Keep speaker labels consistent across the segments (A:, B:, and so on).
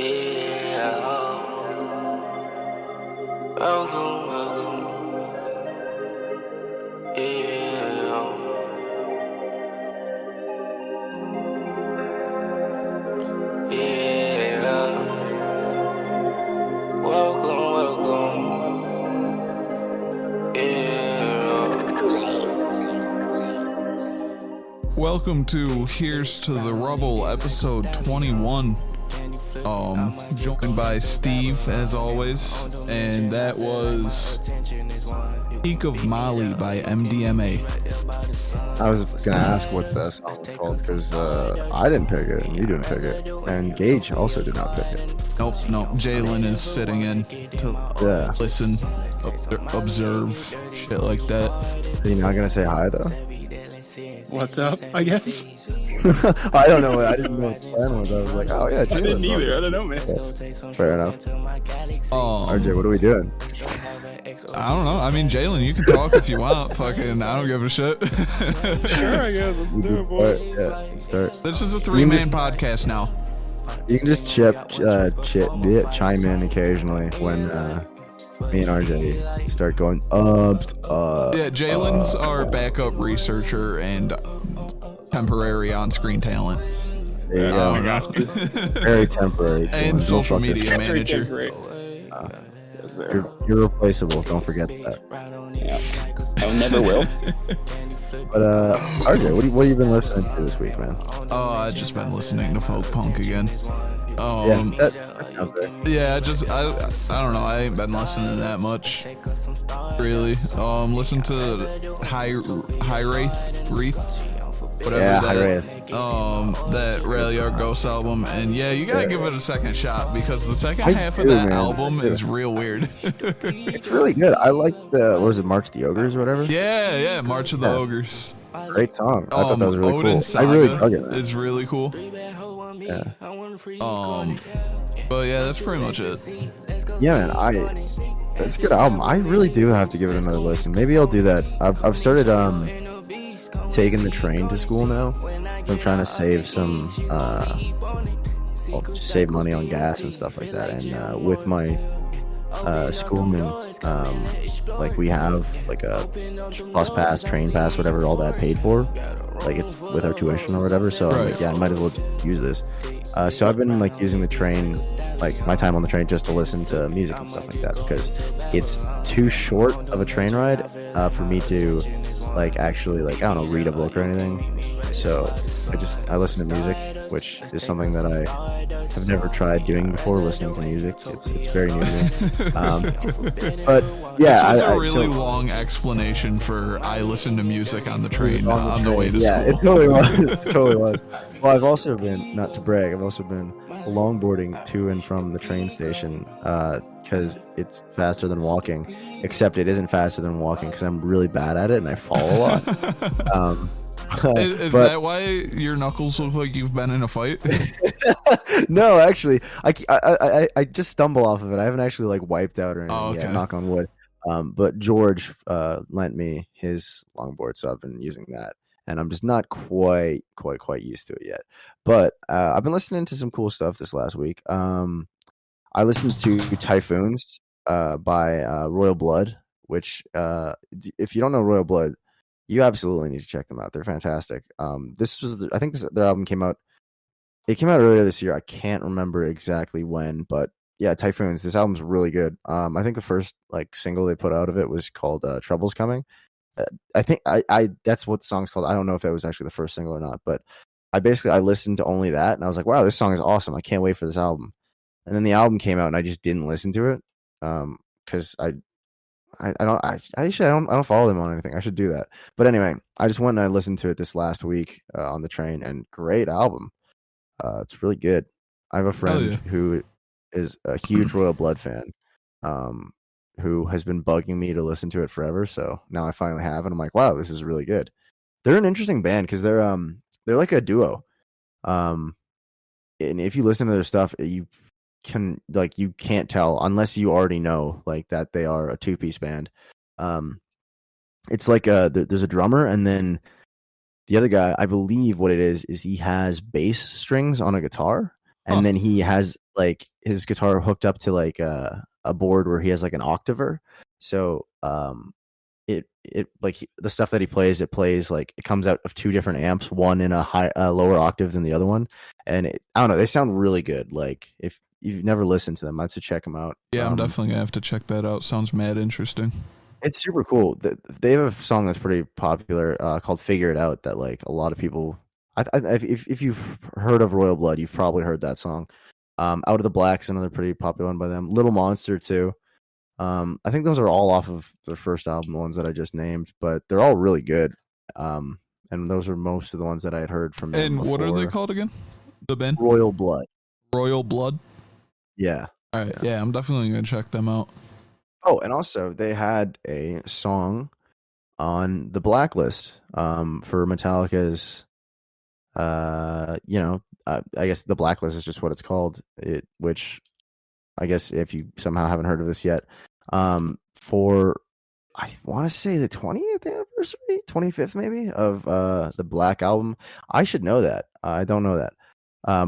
A: Yeah, welcome, welcome. Yeah, yeah, welcome, welcome. Yeah.
B: Welcome to Here's to the Rubble, episode 21. Joined by Steve, as always, and that was Peak of Mali by MDMA.
C: I was gonna ask what that song was called because I didn't pick it and you didn't pick it, and Gage also did not pick it.
B: Nope, Jalen is sitting in to listen, observe, shit like that.
C: Are you not gonna say hi though?
D: What's up, I guess?
C: I don't know. I didn't know what the plan was. I was like, oh yeah, Jalen.
D: I didn't either. I don't know, man.
C: Yeah, fair enough. RJ, what are we doing?
B: I don't know. I mean, Jalen, you can talk if you want. Fucking, I don't give a shit.
D: Sure, I guess. Let's do it, boy.
C: Let's start.
B: This is a three-man podcast now.
C: You can just chime in occasionally when me and RJ start going
B: Yeah, Jalen's our backup researcher and temporary on-screen talent.
C: There you
D: Oh
C: go.
D: my gosh.
C: Very temporary.
B: And
C: Jalen.
B: social
C: Don't fuck
B: media
C: this.
B: manager.
D: Yes, sir.
C: You're replaceable. Don't forget that.
D: Yeah. I never will.
C: But RJ, what have you been listening to this week, man?
B: Oh, I've just been listening to folk punk again.
C: That sounds right.
B: Yeah, I don't know. I ain't been listening that much, really. Listen to High Wreath, whatever
C: Yeah,
B: that.
C: High Wraith.
B: That Rail Yard Ghost album, and yeah, you gotta give it a second shot because the second
C: I
B: half
C: do,
B: of that
C: man.
B: album is real weird.
C: It's really good. I like the what was it, March the Ogres or whatever?
B: Yeah, March of the Ogres.
C: Great song. I thought that was really
B: Odin
C: cool.
B: Saga
C: I really dug it, man.
B: is really cool.
C: Yeah.
B: But yeah, that's pretty much it.
C: Yeah, man. It's a good album. I really do have to give it another listen. Maybe I'll do that. I've started taking the train to school now. I'm trying to save some save money on gas and stuff like that. And with my schoolman, like we have like a bus pass, train pass, whatever, all that paid for. Like it's with our tuition or whatever. So I'm like, yeah, I might as well use this. So I've been like using the train, like my time on the train, just to listen to music and stuff like that because it's too short of a train ride for me to like actually like I don't know read a book or anything. So I listen to music, which is something that I have never tried doing before. Listening to music, it's very new to me. But yeah,
B: this was a really long explanation for I listen to music on the train on the way to school.
C: Yeah, it totally was. It totally was. Well, I've also been, not to brag, I've also been longboarding to and from the train station because it's faster than walking. Except it isn't faster than walking because I'm really bad at it and I fall a lot.
B: Is that why your knuckles look like you've been in a fight?
C: No, actually, I just stumble off of it. I haven't actually like wiped out or anything yet, knock on wood. But George lent me his longboard, so I've been using that, and I'm just not quite used to it yet. But I've been listening to some cool stuff this last week. I listened to Typhoons by Royal Blood, which if you don't know Royal Blood, you absolutely need to check them out. They're fantastic. This was I think their album came out. It came out earlier this year. I can't remember exactly when, but yeah, Typhoons. This album's really good. I think the first like single they put out of it was called "Trouble's Coming." I think I that's what the song's called. I don't know if it was actually the first single or not, but I listened to only that, and I was like, wow, this song is awesome. I can't wait for this album. And then the album came out, and I just didn't listen to it because I don't follow them on anything. I should do that. But anyway, I just went and I listened to it this last week on the train, and great album. It's really good. I have a friend who is a huge Royal Blood fan, who has been bugging me to listen to it forever. So now I finally have, and I'm like, wow, this is really good. They're an interesting band because they're like a duo. And if you listen to their stuff, you can't tell unless you already know like that they are a two-piece band. It's like there's a drummer, and then the other guy, I believe what it is he has bass strings on a guitar, and then he has like his guitar hooked up to like a board where he has like an octaver. So it like the stuff that he plays, it plays like it comes out of two different amps, one in a lower octave than the other one, and I don't know, they sound really good. Like if you've never listened to them, I'd say check them out.
B: Yeah, I'm definitely gonna have to check that out. Sounds mad interesting.
C: It's super cool. They have a song that's pretty popular called "Figure It Out" that like a lot of people. If you've heard of Royal Blood, you've probably heard that song. Out of the Black's another pretty popular one by them. Little Monster too. I think those are all off of their first album, the ones that I just named, but they're all really good. And those are most of the ones that I had heard from them.
B: And what are they called again? The band?
C: Royal Blood.
B: Royal Blood?
C: Yeah.
B: All right. Yeah, I'm definitely going to check them out.
C: Oh, and also they had a song on the Blacklist for Metallica's, I guess the Blacklist is just what it's called, which I guess if you somehow haven't heard of this yet, for I want to say the 20th anniversary, 25th maybe, of the Black Album. I should know that. I don't know that.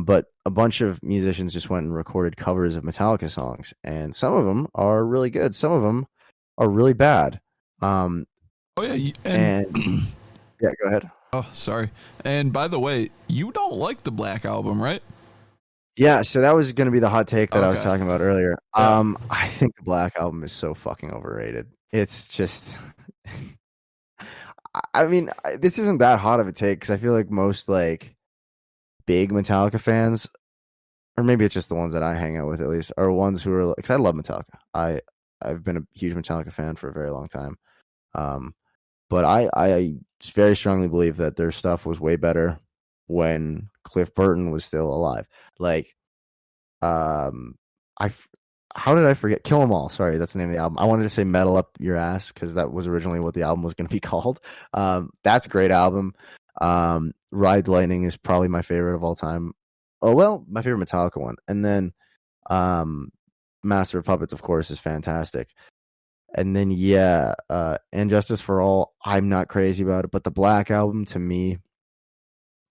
C: But a bunch of musicians just went and recorded covers of Metallica songs, and some of them are really good. Some of them are really bad.
B: Oh yeah,
C: and yeah, go ahead.
B: Oh, sorry. And by the way, you don't like the Black Album, right?
C: Yeah, so that was going to be the hot take that I was talking about earlier.
B: Yeah.
C: I think the Black Album is so fucking overrated. It's just, I mean, this isn't that hot of a take because I feel like most like big Metallica fans, or maybe it's just the ones that I hang out with at least, are ones who are, because I love Metallica. I've been a huge Metallica fan for a very long time. But I very strongly believe that their stuff was way better when Cliff Burton was still alive. Like, how did I forget? Kill 'Em All. Sorry, that's the name of the album. I wanted to say Metal Up Your Ass because that was originally what the album was going to be called. That's a great album. Ride Lightning is probably my favorite of all time. Oh, well, my favorite Metallica one. And then Master of Puppets, of course, is fantastic. And then, And Justice for All, I'm not crazy about it. But the Black Album, to me,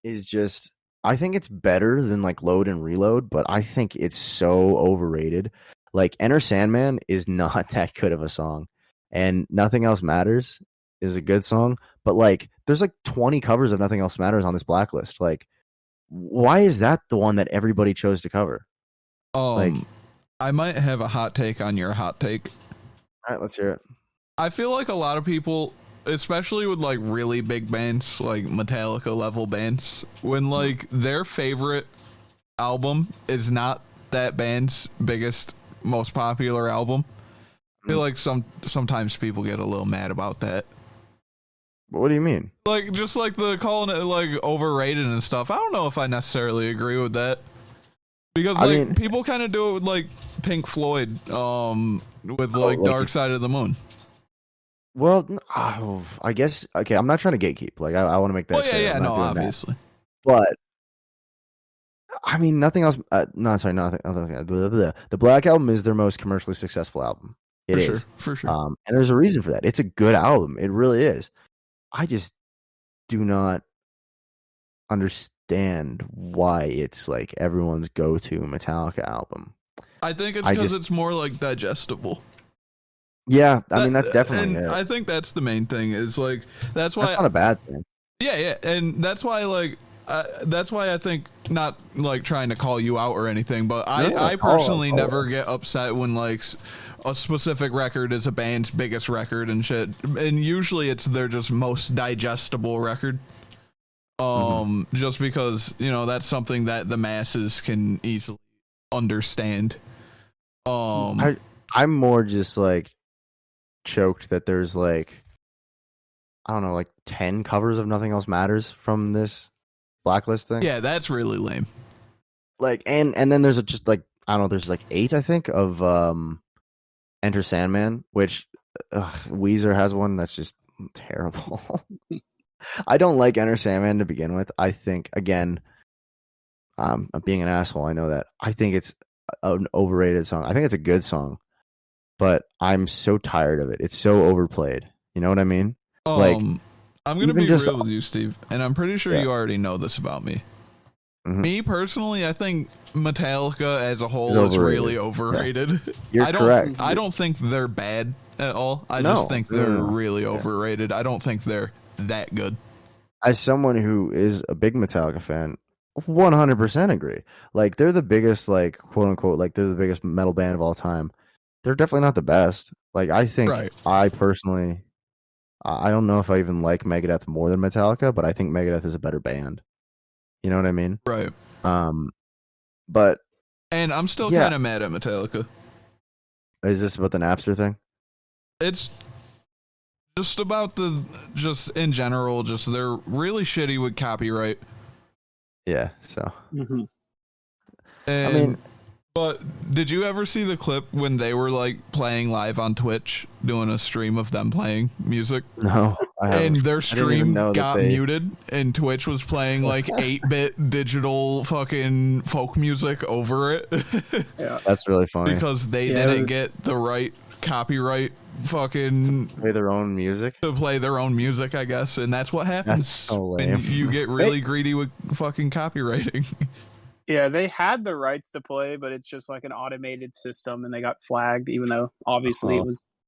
C: is just, I think it's better than like Load and Reload, but I think it's so overrated. Like Enter Sandman is not that good of a song, and Nothing Else Matters is a good song, but like there's like 20 covers of Nothing Else Matters on this Blacklist. Like, why is that the one that everybody chose to cover?
B: Like, I might have a hot take on your hot take.
C: All right, let's hear it.
B: I feel like a lot of people, especially with like really big bands, like Metallica level bands, when like their favorite album is not that band's biggest, most popular album, I feel like sometimes people get a little mad about that.
C: What do you mean?
B: Like, just like the calling it like overrated and stuff. I don't know if I necessarily agree with that, because like, I mean, people kind of do it with like Pink Floyd, with like Dark Side of the Moon.
C: Well, I guess, okay, I'm not trying to gatekeep. Like, I want to make that clear.
B: Yeah, no, obviously.
C: That. But, I mean, Nothing Else, nothing. The Black Album is their most commercially successful album. It is.
B: For sure.
C: And there's a reason for that. It's a good album. It really is. I just do not understand why it's like everyone's go-to Metallica album.
B: I think it's because it's more like digestible.
C: Yeah, I mean, that's definitely
B: it. I think that's the main thing, is like, that's why.
C: That's not a bad thing.
B: Yeah, and that's why, like, that's why I think, not like trying to call you out or anything, but I personally never get upset when like a specific record is a band's biggest record and shit, and usually it's their just most digestible record. Just because, you know, that's something that the masses can easily understand.
C: I'm more just like choked that there's like, I don't know, like 10 covers of Nothing Else Matters from this Blacklist thing.
B: Yeah, that's really lame.
C: Like, and then there's just like, I don't know, there's like 8, I think, of Enter Sandman, which Weezer has one that's just terrible. I don't like Enter Sandman to begin with. I think, again, I'm being an asshole, I know that. I think it's an overrated song. I think it's a good song, but I'm so tired of it. It's so overplayed. You know what I mean? Like,
B: I'm gonna be real with you, Steve, and I'm pretty sure you already know this about me. Me personally, I think Metallica as a whole is really overrated.
C: You're correct.
B: I don't think they're bad at all. I just think they're really overrated. I don't think they're that good.
C: As someone who is a big Metallica fan, 100% agree. Like, they're the biggest, like, quote unquote, like, they're the biggest metal band of all time. They're definitely not the best. Like, I think I personally, I don't know if I even like Megadeth more than Metallica, but I think Megadeth is a better band. You know what I mean?
B: Right.
C: But
B: and I'm still kind of mad at Metallica.
C: Is this about the Napster thing?
B: It's just about just in general, just they're really shitty with copyright.
C: Yeah, so.
B: And, I mean, but did you ever see the clip when they were like playing live on Twitch, doing a stream of them playing music?
C: No, I haven't.
B: And their stream got muted, and Twitch was playing like 8-bit digital fucking folk music over it.
C: Yeah, that's really funny
B: because they didn't get the right copyright fucking
C: to play their own music,
B: I guess, and that's what happens.
C: That's so lame.
B: When you get really greedy with fucking copywriting.
E: Yeah, they had the rights to play, but it's just like an automated system, and they got flagged, even though obviously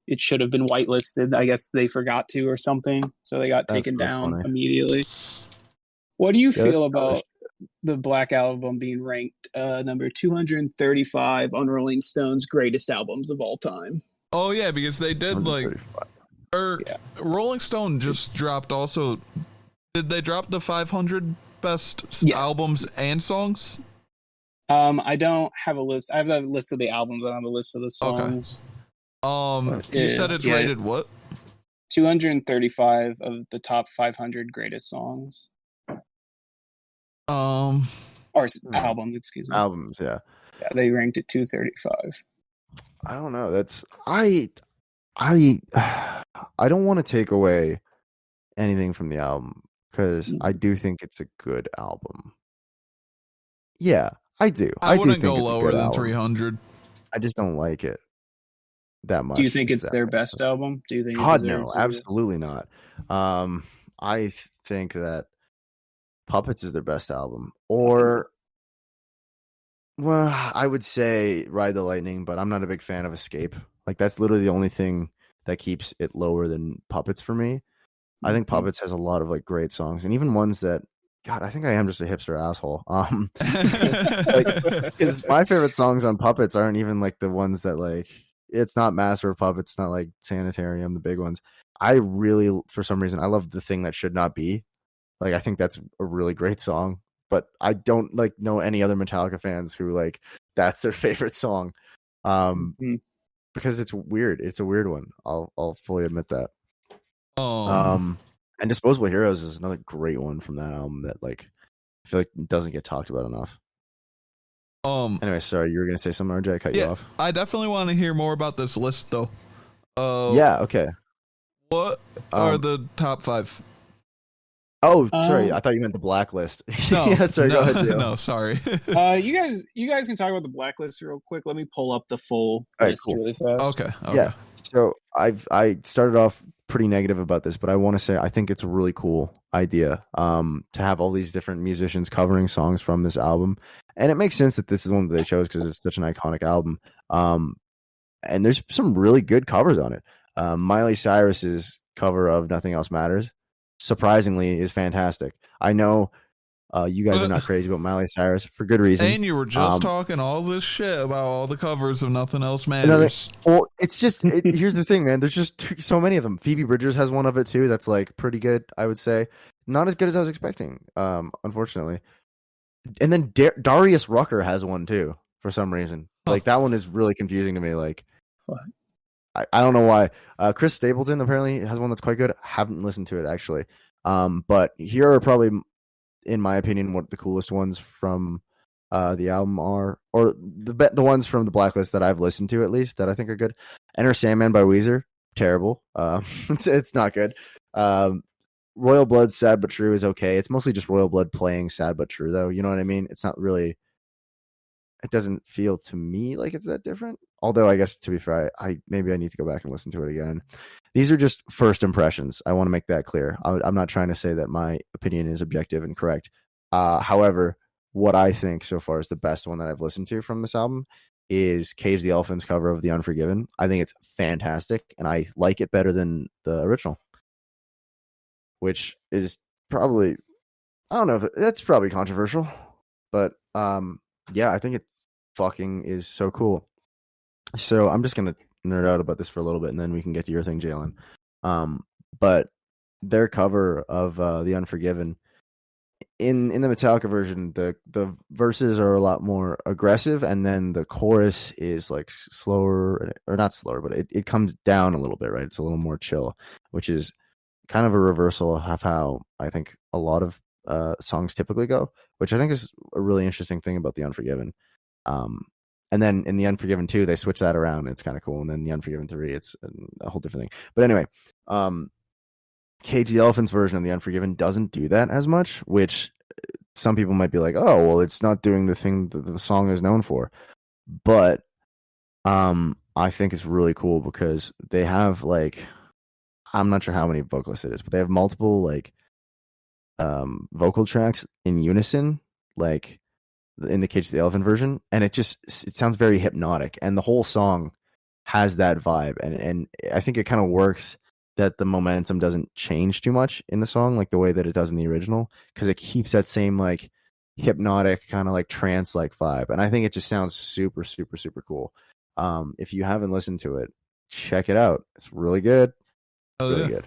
E: it should have been whitelisted. I guess they forgot to or something, so they got taken down immediately. What do you feel about the Black Album being ranked number 235 on Rolling Stone's greatest albums of all time?
B: Oh yeah, because they did Rolling Stone just dropped also. Did they drop the 500 best albums and songs?
E: I don't have a list. I have a list of the albums. I don't have a list of the songs.
B: Okay. You said it's rated what?
E: 235 of the top 500 greatest songs. Or albums, excuse me.
C: Albums, yeah.
E: Yeah, they ranked it 235.
C: I don't know. That's I don't want to take away anything from the album because I do think it's a good album. Yeah, I do.
B: I wouldn't go lower than 300.
C: I just don't like it that much.
E: Do you think it's their best album? Do you think?
C: God, no, absolutely not. I think that Puppets is their best album, or well, I would say Ride the Lightning, but I'm not a big fan of Escape. Like, that's literally the only thing that keeps it lower than Puppets for me. I think Puppets has a lot of like great songs, and even ones that, God, I think I am just a hipster asshole. Because my favorite songs on Puppets aren't even like the ones that like, it's not Master of Puppets, it's not like Sanitarium, the big ones. I really, for some reason, I love The Thing That Should Not Be. Like, I think that's a really great song, but I don't like know any other Metallica fans who like that's their favorite song. Because it's weird. It's a weird one. I'll fully admit that. And Disposable Heroes is another great one from that album that like I feel like doesn't get talked about enough. Anyway, sorry, you were gonna say something, RJ? I cut you off.
B: I definitely want to hear more about this list though.
C: Yeah, okay.
B: What are the top 5?
C: Oh, sorry. I thought you meant the Blacklist.
B: No,
C: yeah, sorry. Go ahead, Joe.
B: No, sorry.
E: You guys can talk about the Blacklist real quick. Let me pull up the full list really fast.
B: Okay.
C: Yeah. So I started off pretty negative about this, but I want to say I think it's a really cool idea to have all these different musicians covering songs from this album, and it makes sense that this is one that they chose because it's such an iconic album. And there's some really good covers on it. Miley Cyrus's cover of Nothing Else Matters, surprisingly, is fantastic. I know you guys are not crazy about Miley Cyrus for good reason.
B: And you were just talking all this shit about all the covers of Nothing Else Matters.
C: Well, it's just here's the thing, man. There's just so many of them. Phoebe Bridgers has one of it too. That's like pretty good, I would say. Not as good as I was expecting, unfortunately. And then Darius Rucker has one too for some reason. Like, that one is really confusing to me. Like, what? I don't know why. Chris Stapleton apparently has one that's quite good. Haven't listened to it actually. But here are probably, in my opinion, what the coolest ones from the album are, or the ones from the Blacklist that I've listened to at least that I think are good. Enter Sandman by Weezer, terrible. It's not good. Royal Blood's Sad But True is okay. It's mostly just Royal Blood playing Sad But True though. You know what I mean? It's not really. It doesn't feel to me like it's that different. Although I guess, to be fair, I maybe I need to go back and listen to it again. These are just first impressions. I want to make that clear. I'm not trying to say that my opinion is objective and correct. However, what I think so far is the best one that I've listened to from this album is Cage the Elephant's cover of The Unforgiven. I think it's fantastic, and I like it better than the original, which is probably, I don't know if that's probably controversial, but yeah, I think it fucking is so cool. So I'm just gonna nerd out about this for a little bit, and then we can get to your thing, Jalen. But their cover of The Unforgiven, in the Metallica version, the verses are a lot more aggressive, and then the chorus is like slower, or not slower, but it comes down a little bit, right? It's a little more chill, which is kind of a reversal of how I think a lot of songs typically go, which I think is a really interesting thing about The Unforgiven. And then in The Unforgiven 2, they switch that around. It's kind of cool. And then The Unforgiven 3, it's a whole different thing. But anyway, Cage the Elephant's version of The Unforgiven doesn't do that as much, which some people might be like, oh, well, it's not doing the thing that the song is known for. But I think it's really cool because they have, like, I'm not sure how many vocalists it is, but they have multiple, like, vocal tracks in unison, like in the Cage the Elephant version, and it sounds very hypnotic, and the whole song has that vibe, and I think it kind of works that the momentum doesn't change too much in the song like the way that it does in the original, because it keeps that same like hypnotic kind of like trance like vibe, and I think it just sounds super super super cool. If you haven't listened to it, check it out. It's really good. Really good.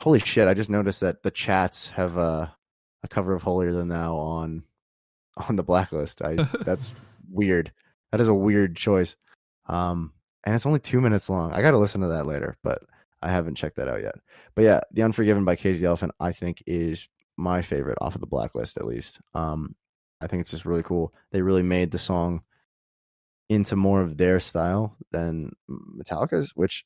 C: Holy shit, I just noticed that the chats have a cover of Holier Than Thou on the Blacklist. That's weird. That is a weird choice. And it's only 2 minutes long. I got to listen to that later, but I haven't checked that out yet. But yeah, The Unforgiven by Cage the Elephant, I think, is my favorite off of the Blacklist, at least. I think it's just really cool. They really made the song into more of their style than Metallica's, which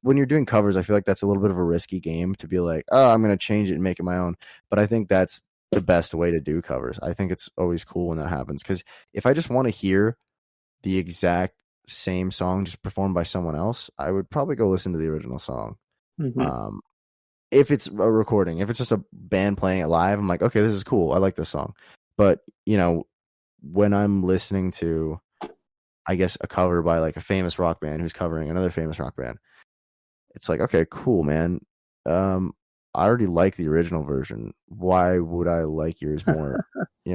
C: when you're doing covers, I feel like that's a little bit of a risky game to be like, oh, I'm going to change it and make it my own. But I think that's the best way to do covers. I think it's always cool when that happens, because if I just want to hear the exact same song just performed by someone else, I would probably go listen to the original song. Mm-hmm. If it's a recording, if it's just a band playing it live, I'm like, okay, this is cool. I like this song. But, when I'm listening to, I guess, a cover by like a famous rock band who's covering another famous rock band, it's like, okay, cool, man. I already like the original version. Why would I like yours more? Right.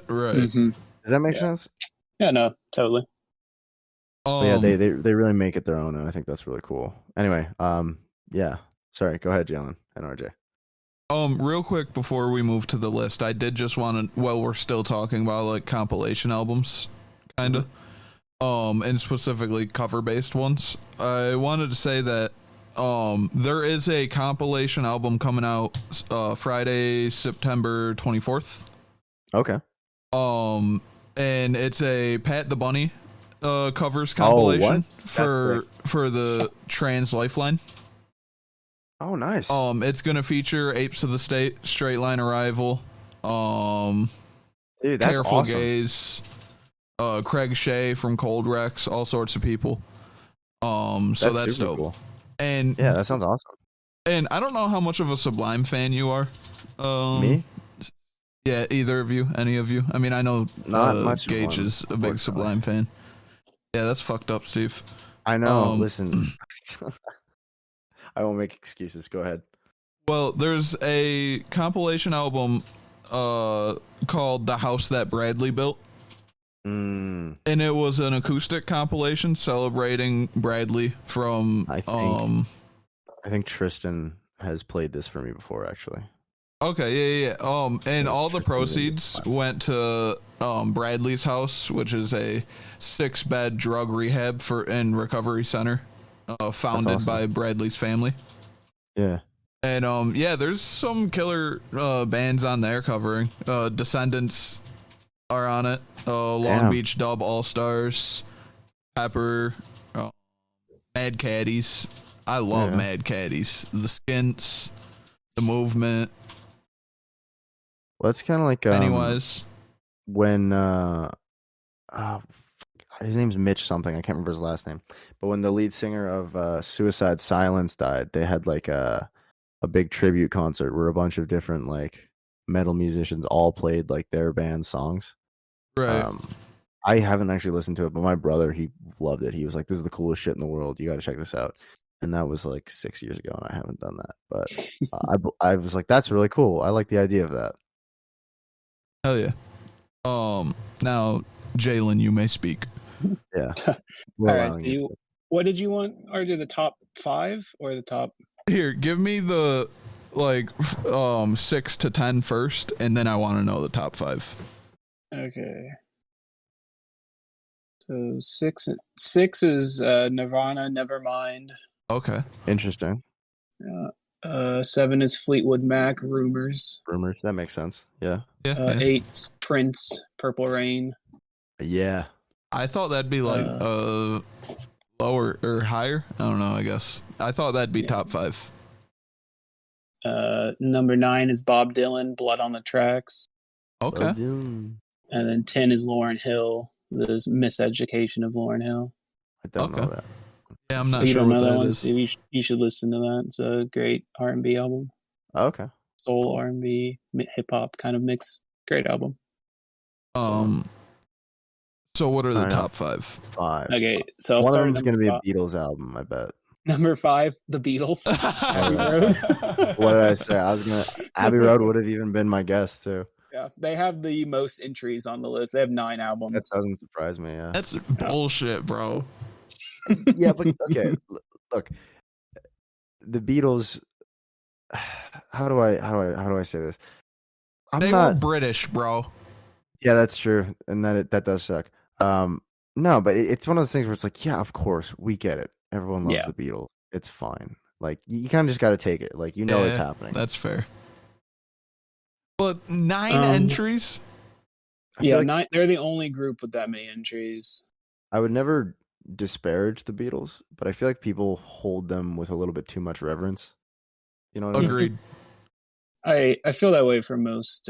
E: Mm-hmm.
C: Does that make sense?
E: Yeah, no, totally.
C: Yeah, they really make it their own, and I think that's really cool. Anyway, yeah. Sorry, go ahead, Jalen and RJ.
B: Real quick before we move to the list, I did just want to, while we're still talking about like compilation albums, kind of, and specifically cover-based ones, I wanted to say that there is a compilation album coming out Friday, September 24th.
C: Okay.
B: And it's a Pat the Bunny covers compilation for the Trans Lifeline.
C: Oh, nice.
B: It's gonna feature Apes of the State, Straight Line Arrival,
C: Dude, that's
B: Careful
C: awesome.
B: Gaze, Craig Shea from Cold Rex, all sorts of people. So that's dope. Cool. And
C: yeah, that sounds awesome.
B: And I don't know how much of a Sublime fan you are.
C: Me?
B: Yeah, either of you, any of you. I mean, I know
C: not much.
B: Gage is a big Sublime fan. Yeah, that's fucked up, Steve.
C: I know. Listen, I won't make excuses. Go ahead.
B: Well, there's a compilation album called The House That Bradley Built. And it was an acoustic compilation celebrating Bradley from
C: I think Tristan has played this for me before, actually.
B: Okay, yeah. And all the proceeds went to Bradley's house, which is a 6-bed drug rehab and recovery center founded by Bradley's family.
C: Yeah.
B: And there's some killer bands on there covering. Descendants are on it. Long Beach Dub All Stars, Pepper, Mad Caddies. I love Mad Caddies. The Skints, The Movement.
C: Well, it's kind of like
B: Pennywise.
C: When his name's Mitch something, I can't remember his last name, but when the lead singer of Suicide Silence died, they had like a big tribute concert where a bunch of different like metal musicians all played like their band songs.
B: Right.
C: I haven't actually listened to it, but my brother, he loved it. He was like, "This is the coolest shit in the world. You got to check this out." And that was like 6 years ago, and I haven't done that. But I was like, "That's really cool. I like the idea of that."
B: Hell yeah. Now, Jalen, you may speak.
C: Yeah.
E: All right. So what did you want? Are the top 5 or the top?
B: Here, give me the 6 to 10 first, and then I want to know the top 5.
E: Okay. So 6 is Nirvana, Nevermind.
B: Okay.
C: Interesting.
E: 7 is Fleetwood Mac, Rumors.
C: Rumors. That makes sense. Yeah.
E: 8's Prince, Purple Rain.
C: Yeah.
B: I thought that'd be like lower or higher. I don't know. I guess I thought that'd be top 5.
E: Number 9 is Bob Dylan, Blood on the Tracks.
B: Okay.
E: And then 10 is Lauryn Hill, the Miseducation of Lauryn Hill.
C: I don't know that.
B: Yeah, I'm not
E: you
B: sure
E: don't
B: what
E: know that
B: that
E: one,
B: is.
E: so you should listen to that. It's a great R&B album.
C: Okay.
E: Soul, R&B, hip hop kind of mix. Great album.
B: So what are the top 5?
E: Okay, so I'll
C: one
E: start.
C: of them's going to be a Beatles album, I bet.
E: Number 5, The Beatles. Abbey Road.
C: What did I say? I was gonna. Abbey Road would have even been my guess too.
E: Yeah, they have the most entries on the list. They have 9 albums.
C: That doesn't surprise me. Yeah,
B: that's bullshit, bro.
C: Yeah, but okay. Look, the Beatles. How do I say this?
B: They were British, bro.
C: Yeah, that's true, and that does suck. No, but it's one of those things where it's like, yeah, of course, we get it. Everyone loves the Beatles. It's fine. Like, you kind of just got to take it. Like, it's happening.
B: That's fair. But 9 entries?
E: Yeah, like 9. They're the only group with that many entries.
C: I would never disparage the Beatles, but I feel like people hold them with a little bit too much reverence. You know what I mean?
B: Agreed.
E: I feel that way for most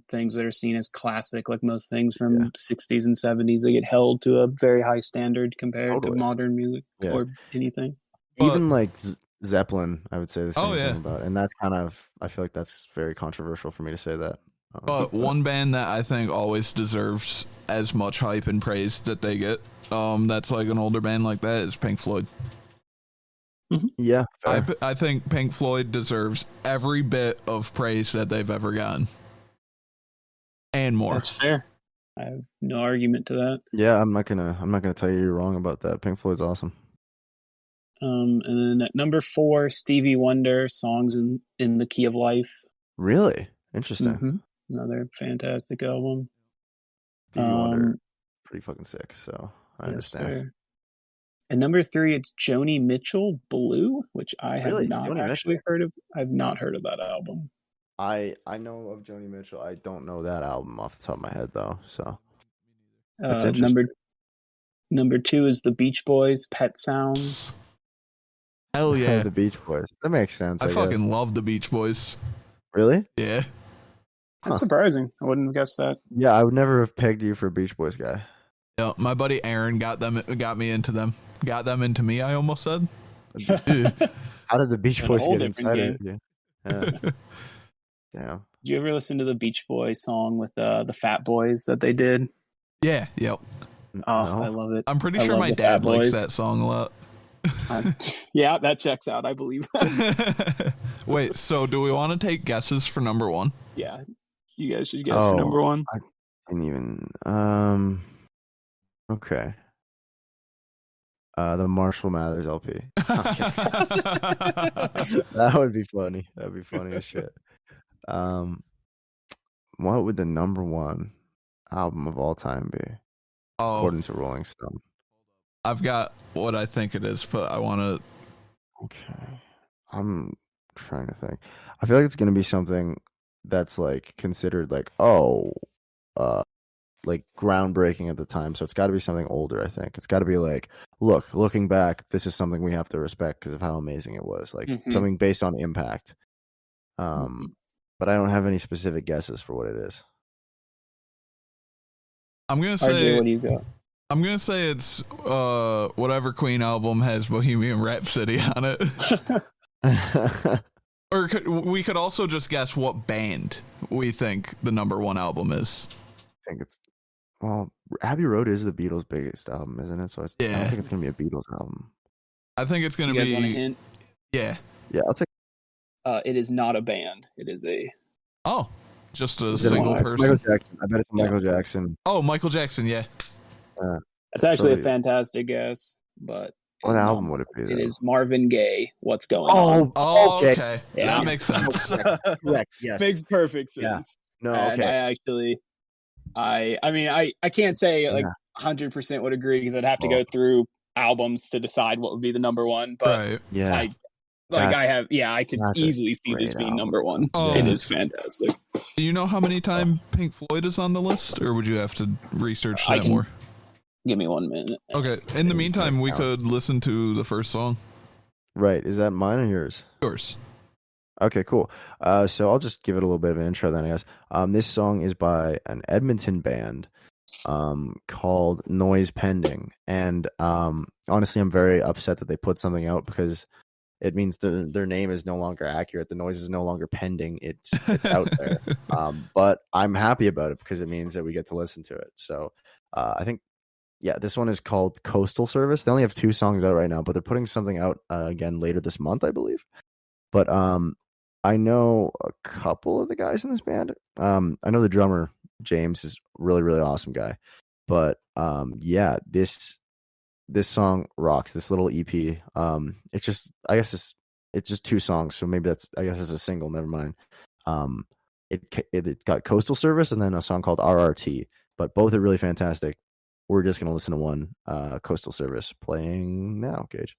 E: things that are seen as classic, like most things from 60s and 70s. They get held to a very high standard compared to modern music or anything.
C: Even like Zeppelin, I would say the same thing about. And that's kind of, I feel like that's very controversial for me to say that.
B: But one band that I think always deserves as much hype and praise that they get, that's like an older band like that, is Pink Floyd.
E: Mm-hmm.
C: Yeah,
B: I think Pink Floyd deserves every bit of praise that they've ever gotten, and more.
E: That's fair. I have no argument to that.
C: Yeah, I'm not gonna tell you you're wrong about that. Pink Floyd's awesome.
E: And then at number 4, Stevie Wonder, Songs in the Key of Life.
C: Really interesting.
E: Mm-hmm. Another fantastic album.
C: Stevie Wonder, pretty fucking sick. So I understand.
E: Fair. And number 3, it's Joni Mitchell, Blue, which I have not actually heard of. I've not heard of that album.
C: I know of Joni Mitchell. I don't know that album off the top of my head though. So
E: number 2 is the Beach Boys, Pet Sounds.
B: Hell yeah,
C: the Beach Boys. That makes sense.
B: I fucking love the Beach Boys.
C: Really?
B: Yeah.
E: That's surprising. I wouldn't have guessed that.
C: Yeah, I would never have pegged you for a Beach Boys guy.
B: Yeah, my buddy Aaron got me into them. Got them into me, I almost said.
C: How did the Beach Boys get inside of you? Yeah. Damn.
E: Did you ever listen to the Beach Boys song with the Fat Boys that they did?
B: Yeah, yep.
E: Oh, no. I love it.
B: I'm pretty sure my dad likes that song a lot.
E: Yeah, that checks out. I believe that.
B: Wait, so do we want to take guesses for number 1?
E: Yeah, you guys should guess for number 1.
C: I didn't even. Okay. The Marshall Mathers LP. That would be funny. That'd be funny as shit. What would the number 1 album of all time be? According to Rolling Stone.
B: I've got what I think it is, but I want to.
C: Okay. I'm trying to think. I feel like it's going to be something that's like considered like, like groundbreaking at the time. So it's got to be something older, I think. It's got to be like, looking back, this is something we have to respect because of how amazing it was. Like something based on impact. But I don't have any specific guesses for what it is.
B: I'm going to say,
E: RJ, what do you got?
B: I'm going to say it's whatever Queen album has Bohemian Rhapsody on it. Or we could also just guess what band we think the number one album is.
C: I think it's Abbey Road is the Beatles' biggest album, isn't it? So I don't think it's gonna be a Beatles album.
B: I think it's gonna
E: You guys
B: be.
E: want a hint?
B: Yeah.
C: Yeah, I'll take.
E: It is not a band. It is a.
B: Oh, just a single person.
C: Michael Jackson. I bet it's Michael Jackson.
B: Oh, Michael Jackson. Yeah.
E: That's actually a fantastic guess, but
C: what album would it be?
E: It is Marvin Gaye. What's going on?
B: Oh, okay.
E: Yeah.
B: That makes sense.
C: Correct. Yes.
E: Makes perfect sense.
C: Yeah. No,
E: And
C: okay.
E: I actually, I can't say like 100% would agree because I'd have to go through albums to decide what would be the number one. But
B: right.
C: Yeah.
E: I could easily see this being number one. It is fantastic.
B: Do you know how many times Pink Floyd is on the list, or would you have to research that more?
E: Give me 1 minute.
B: Okay. In the meantime, we could listen to the first song.
C: Right. Is that mine or yours?
B: Yours.
C: Okay, cool. So I'll just give it a little bit of an intro then, I guess. This song is by an Edmonton band called Noise Pending. And honestly, I'm very upset that they put something out because it means their name is no longer accurate. The noise is no longer pending. It's out there. But I'm happy about it because it means that we get to listen to it. So I think, this one is called Coastal Service. They only have 2 songs out right now, but they're putting something out again later this month, I believe. But I know a couple of the guys in this band. I know the drummer, James, is really, really awesome guy. But this song rocks. This little EP. It's just 2 songs, so maybe it's a single. Never mind. It got Coastal Service and then a song called RRT. But both are really fantastic. We're just gonna listen to one. Coastal Service playing now, Gage.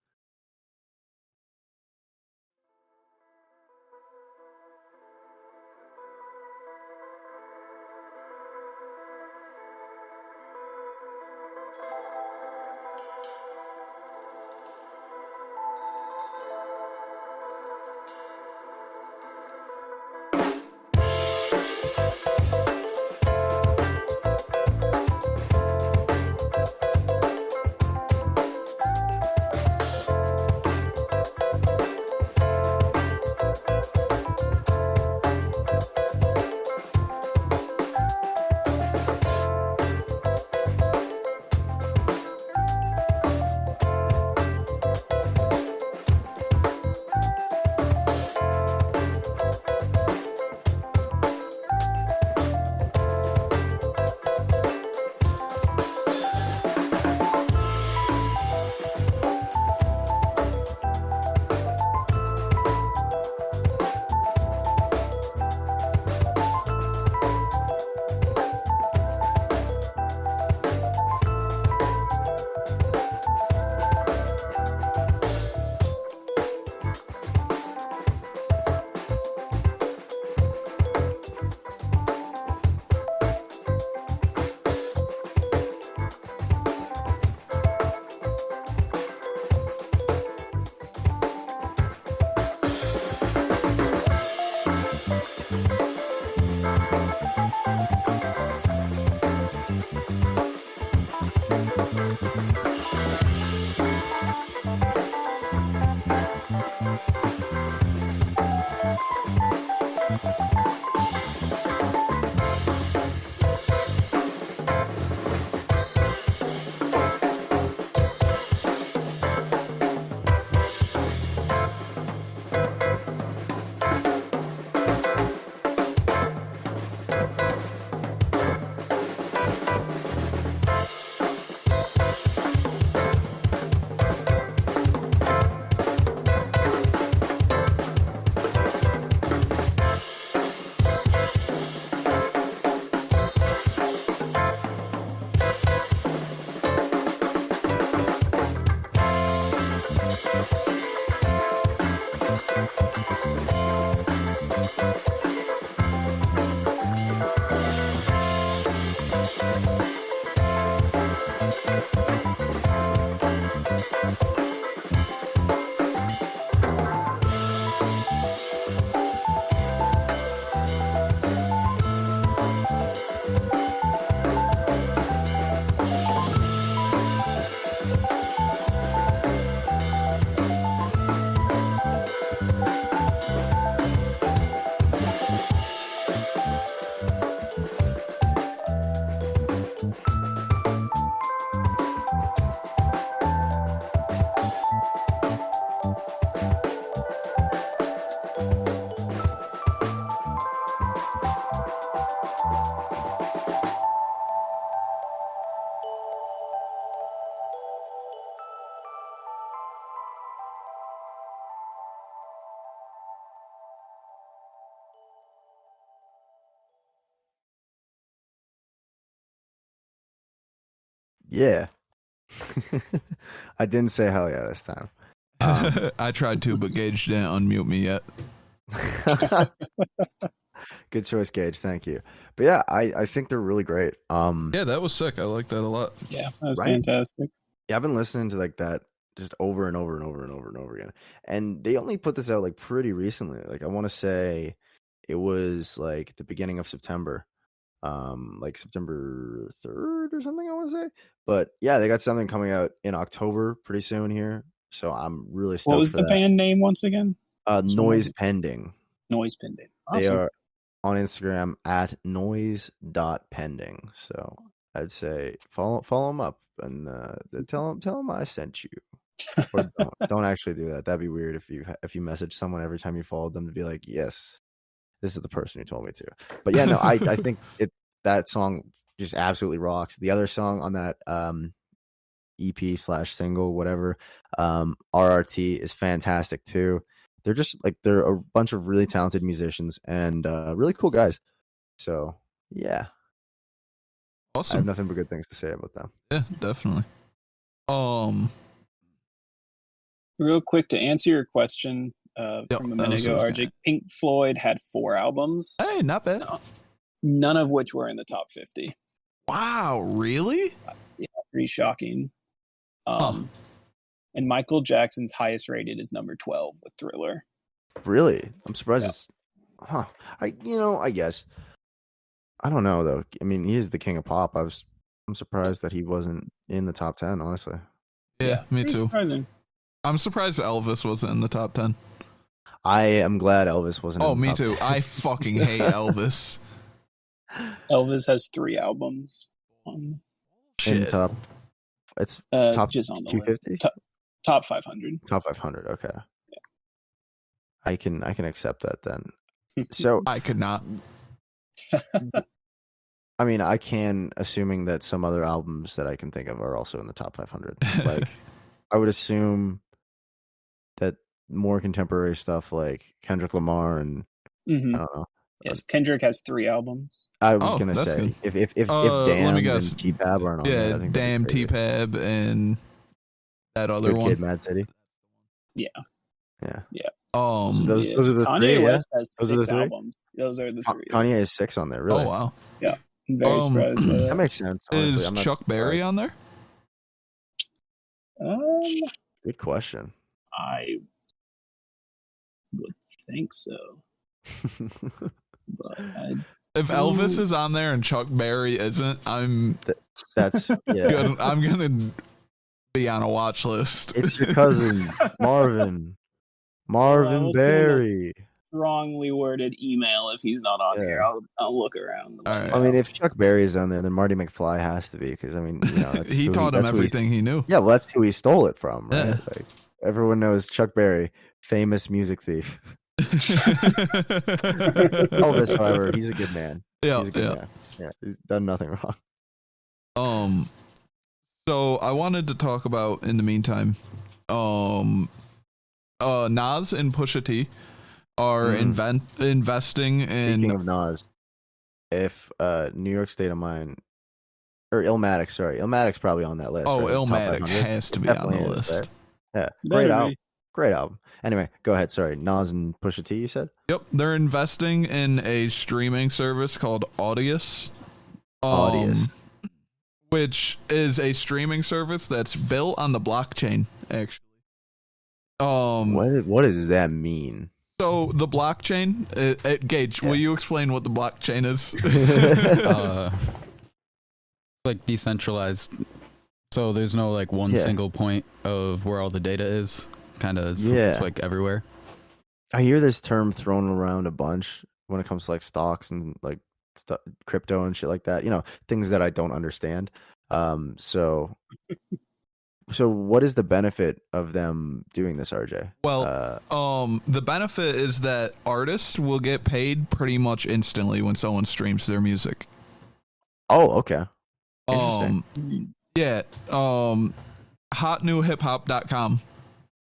C: Yeah. I didn't say hell yeah this time.
B: I tried to, but Gage didn't unmute me yet.
C: Good choice, Gage. Thank you. But yeah, I think they're really great.
B: Yeah, that was sick. I like that a lot.
E: Yeah, that was
C: Right?
E: fantastic.
C: Yeah, I've been listening to like that just over and over and over and over and over again. And they only put this out like pretty recently. Like I want to say it was like the beginning of September. Like September 3rd or something, I want to say. But yeah, they got something coming out in October pretty soon here. So I'm really stoked
E: What was
C: for
E: the
C: that.
E: band name once again?
C: Noise Pending.
E: Noise Pending.
C: They
E: Awesome.
C: are on Instagram at noise.pending. So I'd say follow them up and tell them I sent you. Or don't actually do that. That'd be weird if you message someone every time you followed them to be like, yes, this is the person who told me to. But yeah, no, I think that song just absolutely rocks. The other song on that EP/single, whatever, RRT is fantastic too. They're just like they're a bunch of really talented musicians and really cool guys. So yeah,
B: Awesome.
C: I have nothing but good things to say about them.
B: Yeah, definitely.
E: Real quick to answer your question from a minute ago, RJ, Pink Floyd had 4 albums.
B: Hey, not bad.
E: None of which were in the top 50.
B: Wow, really?
E: Yeah, pretty shocking. And Michael Jackson's highest rated is number 12 with Thriller.
C: Really? I'm surprised it's I guess. I don't know though. I mean, he is the king of pop. I'm surprised that he wasn't in the top 10, honestly.
B: Yeah, me too.
E: Surprising.
B: I'm surprised Elvis wasn't in the top 10.
C: I am glad Elvis wasn't in the top 10.
B: Me too. I fucking hate Elvis.
E: Elvis has 3 albums.
C: In top, it's top
E: just on the
C: 250?
E: list. Top 500.
C: Top 500. Okay. Yeah. I can accept that then. So
B: I could not.
C: I mean, I can, assuming that some other albums that I can think of are also in the top 500. Like, I would assume that more contemporary stuff like Kendrick Lamar and I don't know.
E: Yes, Kendrick has 3 albums.
C: I was gonna say
B: good.
C: if Damn and T-Pab aren't on
B: there,
C: I think
B: Damn, T-Pab, and that other
C: Good
B: one.
C: Kid, Mad City.
E: Yeah.
C: Those are the
E: Kanye
C: 3.
E: West has
C: those
E: 6
C: are the 3?
E: albums. Those are the 3.
C: Kanye is 6 on there. Really?
B: Oh wow.
E: Yeah. I'm very surprised by that.
C: That makes sense. Honestly.
B: Is
C: I'm not
B: Chuck Berry
C: surprised.
B: on there?
C: Good question.
E: I would think so. But
B: If Elvis is on there and Chuck Berry isn't,
C: That's yeah.
B: I'm gonna be on a watch list.
C: It's your cousin Marvin
E: Well,
C: Berry.
E: Wrongly worded email if he's not on here. I'll look around.
B: All right.
C: I mean, if Chuck Berry is on there, then Marty McFly has to be because I mean, that's
B: he taught him everything he knew.
C: Yeah, well, that's who he stole it from, right?
B: Yeah.
C: Like, everyone knows Chuck Berry, famous music thief. Elvis, however, he's a good man.
B: Yeah,
C: he's a good man. Yeah, he's done nothing wrong.
B: So I wanted to talk about in the meantime, Nas and Pusha T are investing in.
C: Speaking of Nas, if New York State of Mind or Illmatic, Illmatic's probably on that list.
B: Oh,
C: right?
B: Illmatic has to be on the list.
C: Right? Yeah, great album. Anyway, go ahead. Sorry, Nas and Pusha T. You said?
B: Yep, they're investing in a streaming service called Audius. Which is a streaming service that's built on the blockchain. Actually,
C: what does that mean?
B: So the blockchain, Gage, will you explain what the blockchain is?
F: Like decentralized, so there's no like one single point of where all the data is. Kind of, it's like everywhere.
C: I hear this term thrown around a bunch when it comes to like stocks and like crypto and shit like that. Things that I don't understand. So what is the benefit of them doing this, RJ?
B: Well, the benefit is that artists will get paid pretty much instantly when someone streams their music.
C: Oh, okay. Interesting.
B: Yeah. Hotnewhiphop.com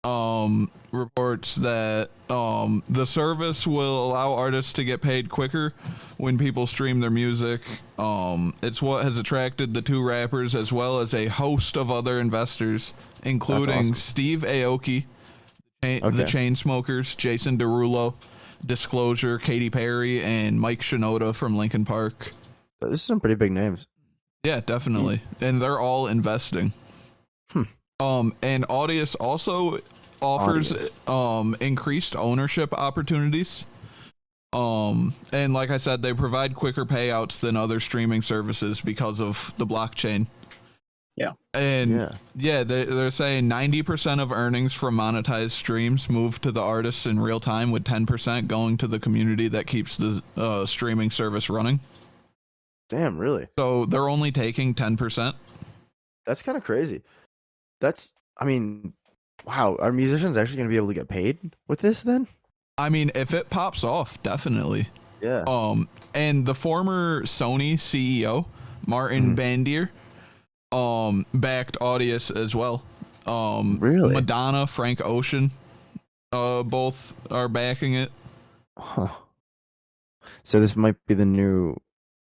B: reports that the service will allow artists to get paid quicker when people stream their music. It's what has attracted the two rappers as well as a host of other investors, including
C: awesome.
B: Steve Aoki, the Chainsmokers, Jason Derulo, Disclosure, Katy Perry, and Mike Shinoda from Linkin Park.
C: Those are some pretty big names.
B: Yeah, definitely. And they're all investing. And Audius also offers increased ownership opportunities. And like I said, they provide quicker payouts than other streaming services because of the blockchain.
E: Yeah.
B: And they're saying 90% of earnings from monetized streams move to the artists in real time, with 10% going to the community that keeps the streaming service running.
C: Damn, really?
B: So they're only taking 10%.
C: That's kind of crazy. I mean, wow. Are musicians actually going to be able to get paid with this then?
B: I mean, if it pops off, definitely.
C: Yeah.
B: And the former Sony CEO, Martin Bandier, backed Audius as well.
C: Really?
B: Madonna, Frank Ocean, both are backing it.
C: Huh. So this might be the new,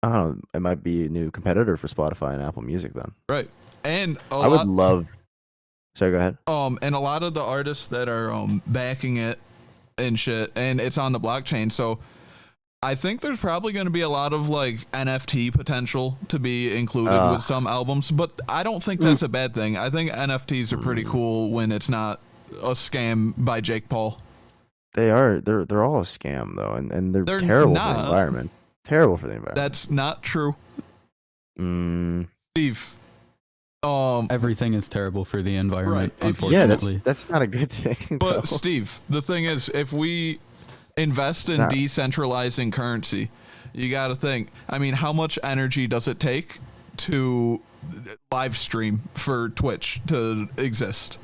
C: I don't know, it might be a new competitor for Spotify and Apple Music then.
B: Right. And
C: I would love. Sorry, go ahead.
B: And a lot of the artists that are backing it and shit, and it's on the blockchain, so I think there's probably going to be a lot of like NFT potential to be included with some albums, but I don't think that's a bad thing. I think NFTs are pretty cool when it's not a scam by Jake Paul.
C: They are. They're all a scam though, and they're terrible for the environment. Terrible for the environment.
B: That's not true. Steve.
F: Everything is terrible for the environment,
B: right.
F: Unfortunately.
C: Yeah, that's not a good thing.
B: But
C: though.
B: Steve, the thing is, if we invest in decentralizing currency, you got to think. I mean, how much energy does it take to live stream for Twitch to exist?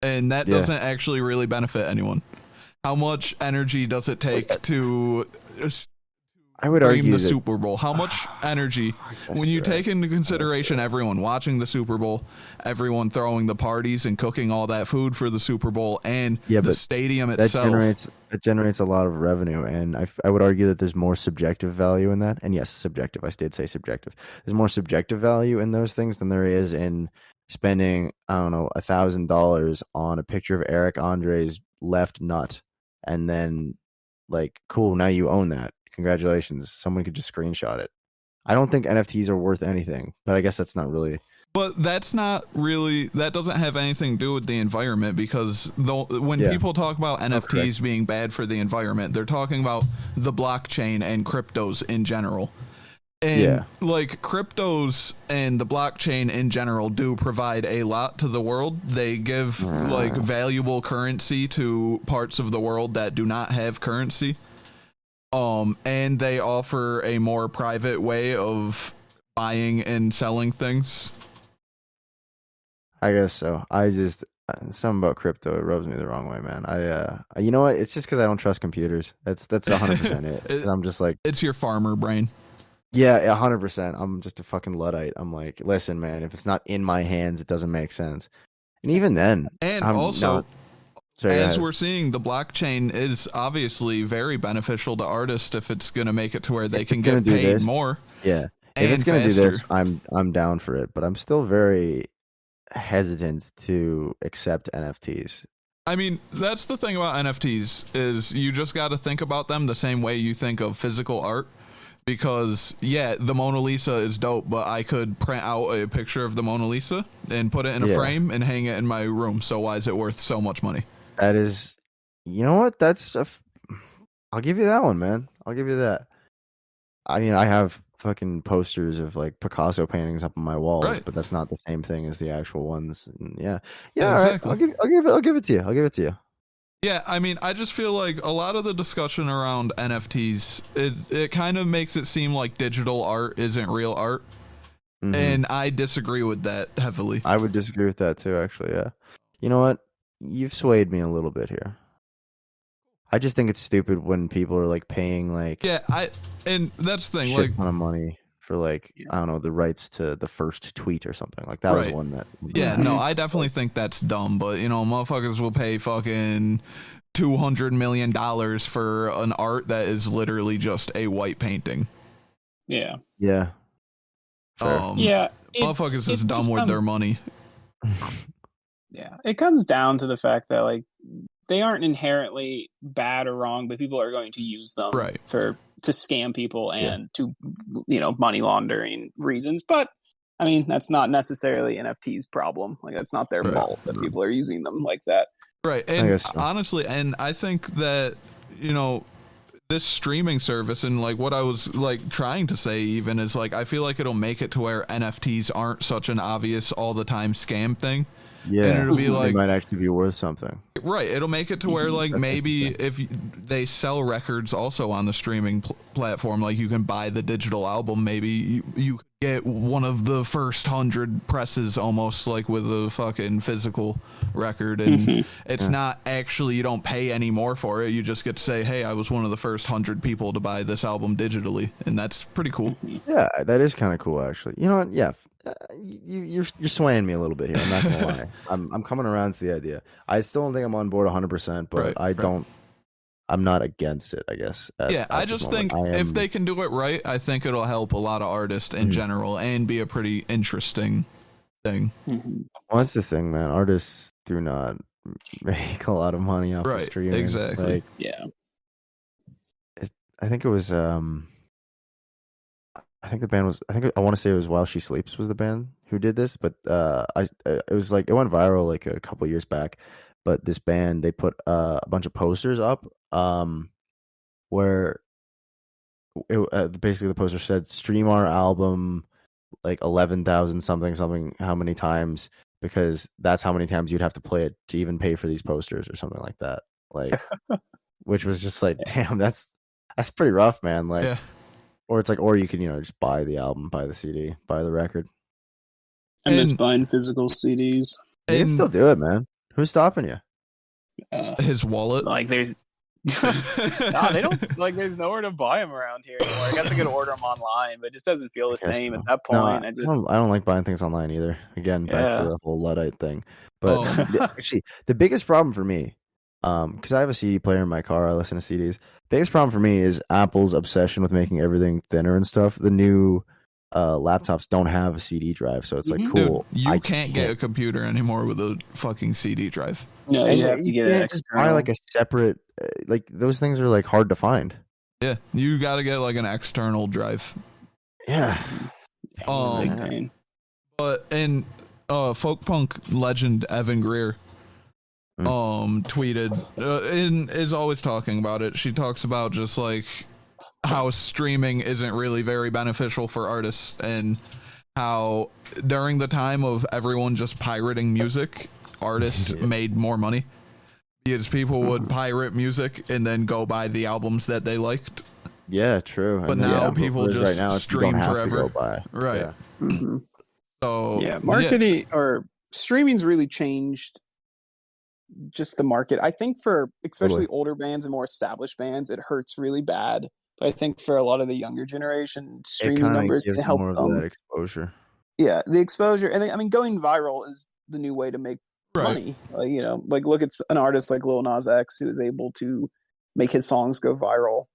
B: And that doesn't actually really benefit anyone. How much energy does it take to
C: I would argue
B: the Super Bowl? How much energy, when you take into consideration everyone watching the Super Bowl, everyone throwing the parties and cooking all that food for the Super Bowl, and the stadium itself,
C: that generates a lot of revenue, and I would argue that there's more subjective value in that. And yes, subjective. I did say subjective. There's more subjective value in those things than there is in spending, I don't know, $1,000 on a picture of Eric Andre's left nut, and then like, cool, now you own that. Congratulations. Someone could just screenshot it. I don't think NFTs are worth anything, but I guess that's not really.
B: But that's not really, that doesn't have anything to do with the environment, because when people talk about NFTs being bad for the environment, they're talking about the blockchain and cryptos in general. And like cryptos and the blockchain in general do provide a lot to the world. They give like valuable currency to parts of the world that do not have currency. And they offer a more private way of buying and selling things.
C: I guess so. I just, something about crypto, it rubs me the wrong way, man. You know what? It's just because I don't trust computers. That's 100% it. I'm just like,
B: it's your farmer brain.
C: Yeah, 100%. I'm just a fucking Luddite. I'm like, listen, man, if it's not in my hands, it doesn't make sense. And even then,
B: and also, as we're seeing, the blockchain is obviously very beneficial to artists if it's going to make it to where they can get paid more.
C: Yeah, if it's going to do this, I'm down for it. But I'm still very hesitant to accept NFTs.
B: I mean, that's the thing about NFTs is you just got to think about them the same way you think of physical art. Because, the Mona Lisa is dope, but I could print out a picture of the Mona Lisa and put it in a frame and hang it in my room. So why is it worth so much money?
C: That is, you know what? I'll give you that one, man. I'll give you that. I mean, I have fucking posters of like Picasso paintings up on my walls, but that's not the same thing as the actual ones. And exactly. All right. I'll give it to you. I'll give it to you.
B: Yeah, I mean, I just feel like a lot of the discussion around NFTs, it kind of makes it seem like digital art isn't real art. Mm-hmm. And I disagree with that heavily.
C: I would disagree with that too, actually, yeah. You know what? You've swayed me a little bit here. I just think it's stupid when people are like paying like...
B: Yeah, and that's the thing.
C: Shit ton of money for like I don't know the rights to the first tweet or something like that was one that.
B: Yeah, no, I definitely think that's dumb, but motherfuckers will pay fucking $200 million for an art that is literally just a white painting.
E: Yeah.
C: Yeah.
B: Motherfuckers is dumb with their money.
E: Yeah, it comes down to the fact that like they aren't inherently bad or wrong, but people are going to use them to scam people and to money laundering reasons. But I mean, that's not necessarily NFT's problem. Like that's not their fault that people are using them like that.
B: Right. And honestly, and I think that this streaming service and like what I was like trying to say even is like I feel like it'll make it to where NFTs aren't such an obvious all the time scam thing.
C: Yeah,
B: and it'll be like
C: it might actually be worth something.
B: Right, it'll make it to where like maybe if they sell records also on the streaming platform, like you can buy the digital album. Maybe you get one of the first 100 presses, almost like with a fucking physical record, and it's not actually you don't pay any more for it. You just get to say, "Hey, I was one of the first 100 people to buy this album digitally," and that's pretty cool.
C: Yeah, that is kind of cool, actually. You know what? Yeah. You're swaying me a little bit here. I'm not gonna lie. I'm coming around to the idea. I still don't think I'm on board 100%, but I'm not against it. I guess.
B: I just think if they can do it right, I think it'll help a lot of artists in general and be a pretty interesting thing.
C: Well, that's the thing, man. Artists do not make a lot of money off of streaming.
B: Exactly.
C: Like, I think it was. I think the band was. I want to say it was While She Sleeps was the band who did this, but it was like it went viral like a couple years back. But this band, they put a bunch of posters up, where basically the poster said "Stream our album like 11,000 something how many times," because that's how many times you'd have to play it to even pay for these posters or something like that. Like, which was just like, damn, that's pretty rough, man. Like. Yeah. Or it's like, or you can, just buy the album, buy the CD, buy the record.
E: I miss buying physical CDs.
C: You can still do it, man. Who's stopping you?
B: His wallet.
E: Like there's, they don't like. There's nowhere to buy them around here anymore. I guess I could order them online, but it just doesn't feel the same at that point.
C: No, I don't like buying things online either. Again, back to the whole Luddite thing. But actually, the biggest problem for me, because I have a CD player in my car, I listen to CDs. Biggest problem for me is Apple's obsession with making everything thinner and stuff. The new laptops don't have a CD drive, so it's like cool.
B: Dude, you can't get a computer anymore with a fucking CD drive.
E: No, you have to get an
C: just buy like a separate. Like those things are like hard to find.
B: Yeah, you got to get like an external drive.
C: Yeah.
B: But and folk punk legend Evan Greer tweeted and is always talking about it. She talks about just like how streaming isn't really very beneficial for artists and how during the time of everyone just pirating music, artists made more money because people would pirate music and then go buy the albums that they liked.
C: Yeah, true.
B: But now people just stream forever. Right.
C: Yeah.
E: Mm-hmm.
B: So
E: marketing or streaming's really changed just the market. I think for especially older bands and more established bands, it hurts really bad. But I think for a lot of the younger generation, streaming numbers can help them.
C: That exposure.
E: Yeah, the exposure, and I mean, going viral is the new way to make money. Like look at an artist like Lil Nas X who is able to make his songs go viral.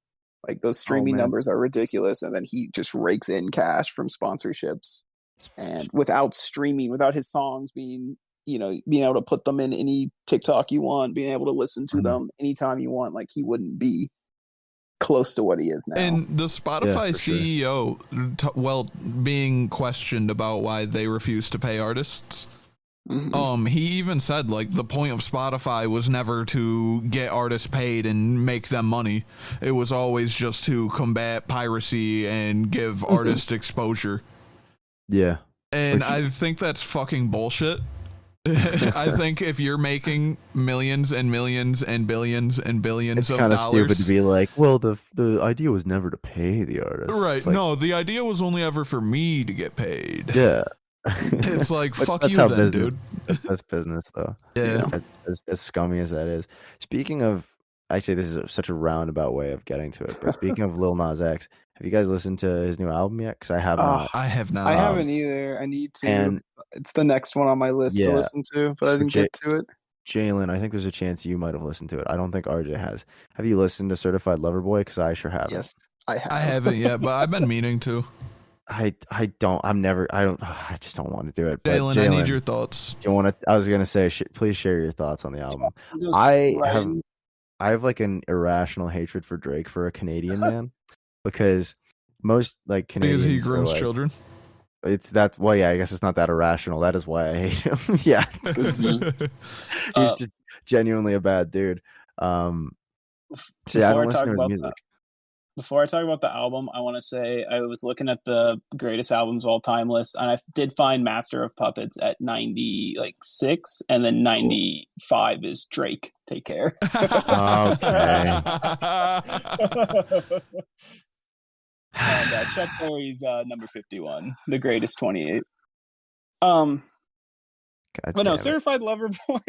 E: Like those streaming numbers are ridiculous, and then he just rakes in cash from sponsorships. And without streaming, without his songs being able to put them in any TikTok you want, being able to listen to them anytime you want, like he wouldn't be close to what he is now.
B: And the Spotify CEO, being questioned about why they refuse to pay artists, he even said like the point of Spotify was never to get artists paid and make them money. It was always just to combat piracy and give artists exposure.
C: Yeah.
B: And I think that's fucking bullshit. I think if you're making millions and millions and billions and billions of dollars, it's kind of
C: stupid to be like, well, the idea was never to pay the artist.
B: Right. Like, no, the idea was only ever for me to get paid.
C: Yeah.
B: It's like, fuck you then, dude.
C: That's business, though.
B: Yeah.
C: As scummy as that is. Speaking of, actually, this is such a roundabout way of getting to it, but speaking of Lil Nas X, Have you guys listened to his new album yet? Because I have not.
B: I have not.
E: I haven't either. I need to.
C: And
E: it's the next one on my list to
C: Yeah.
E: listen to, but I
C: So
E: didn't get to it.
C: Jalen, I think there's a chance you might have listened to it. I don't think RJ has. Have you listened to Certified Lover Boy? Because I sure haven't.
E: Yes, I have.
B: I haven't yet, but I've been meaning to.
C: I just don't want to do it. But
B: Jalen, I need your thoughts.
C: Do you want to? I was gonna say, please share your thoughts on the album. I have like an irrational hatred for Drake for a Canadian man, because most like Canadians
B: because he grooms children.
C: It's that. Well, yeah, I guess it's not that irrational. That is why I hate him. Yeah, because he's just genuinely a bad dude. So yeah, I don't listen to his music.
E: Before I talk about the album, I want to say I was looking at the greatest albums of all time list, and I did find Master of Puppets at 96, and then 95 is Drake. Take care.
C: Okay.
E: And Chuck Berry's number 51, the greatest 28. But no, Certified Lover Boy.